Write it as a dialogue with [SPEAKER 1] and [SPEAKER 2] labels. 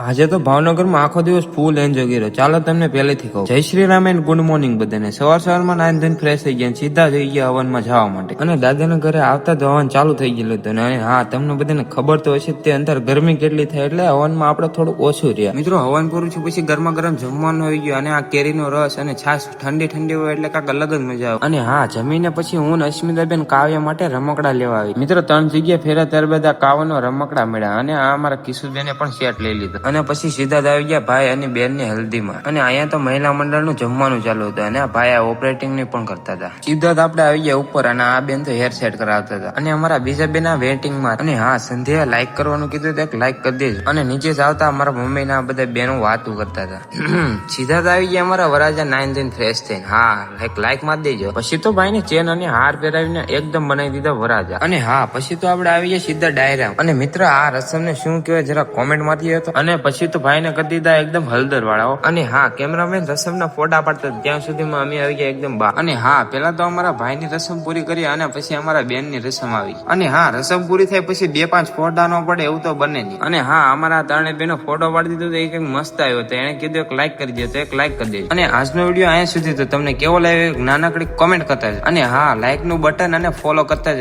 [SPEAKER 1] આજે તો ભાવનગરમાં આખો દિવસ ફૂલ એન્જોય કર્યો. ચાલો તમને પહેલેથી કહું. જય Shri Ram and good morning બધાને. સવારમાં નાઈન ધોઈને ફ્રેશ થઈ ગયા, સીધા થઈ ગયા હવનમાં જવા માટે. અને દાદાના ઘરે આવતા જ હવન ચાલુ થઈ ગયેલું હતું. અને હા, તમને બધાને ખબર તો હશે તે અંદર ગરમી કેટલી થાય એટલે હવનમાં આપણે થોડું ઓછું રહ્યા. મિત્રો, હવન પૂરું છું પછી ગરમા ગરમ જમવાનું આવી ગયું, અને આ કેરીનો રસ અને છાશ ઠંડી ઠંડી હોય એટલે કાંક અલગ જ મજા આવે. અને હા, જમીને પછી હું ને અસ્મિતાબેન કાવ્ય માટે રમકડા લેવા આવી. મિત્રો, 3 જગ્યાએ ફેરા ત્યારબાદ આ કાવ્યનો રમકડા મળ્યા, અને આ અમારા કિશોરબેને પણ સેટ લઈ લીધો. અને પછી સીધા જ આવી ગયા ભાઈ અને બેન ની હલ્દીમાં. અને અહીંયા તો મહિલા મંડળ નું જમવાનું ચાલુ હતું, અને આ ભાઈ આ ઓપરેટિંગ ની પણ કરતા હતા. સીધા જ આપણે આવી ગયા ઉપર, અને આ બેન તો હેર સેટ કરાવતા હતા. અને અમારા બીજા બેન આ વેટિંગ માં. અને હા, સંધ્યા લાઈક કરવાનું કીધું તો એક લાઈક કરી દેજો. અને નીચે જ આવતા અમારા મમ્મી ના બધા બેનો વાતું કરતા હતા. સીધા જ આવી ગયા અમારા વરાજા નાઈન ધોઈને ફ્રેશ થઈને. હા, એક લાઈક મારી દેજો. પછી તો ભાઈ ને ચેન અને હાર પહેરાવીને એકદમ બનાવી દીધા વરાજા. અને હા, પછી તો આપણે આવી ગયા સીધા ડાયરા. અને મિત્ર, આ રસમ ને શું કહેવાય જરા કોમેન્ટ માંથી હતો. અને પછી તો ભાઈ ને કરી દીધા એકદમ હળદર વાળાઓ. અને હા, કેમેરામેન રસમ ના ફોટા પાડતા ત્યાં સુધીમાં અમે આવી ગયા એકદમ બહાર. અને હા, પેલા તો અમારા ભાઈ ની રસમ પૂરી કરી, અને પછી અમારા બેન ની રસમ આવી. અને હા, રસમ પૂરી થાય પછી 2-5 ફોટા નો પડે એવું તો બને નહીં. અને હા, અમારા ત્રણે બેનો ફોટો પાડી દીધો તો એક મસ્ત આવ્યો હતો. એને કીધું એક લાઈક કરી દે, તો એક લાઈક કરી દેજો. અને આજનો વિડીયો અહીંયા સુધી તો તમને કેવો લાગ્યો નાનકડી કોમેન્ટ કરતા. અને હા, લાઈક નું બટન અને ફોલો કરતા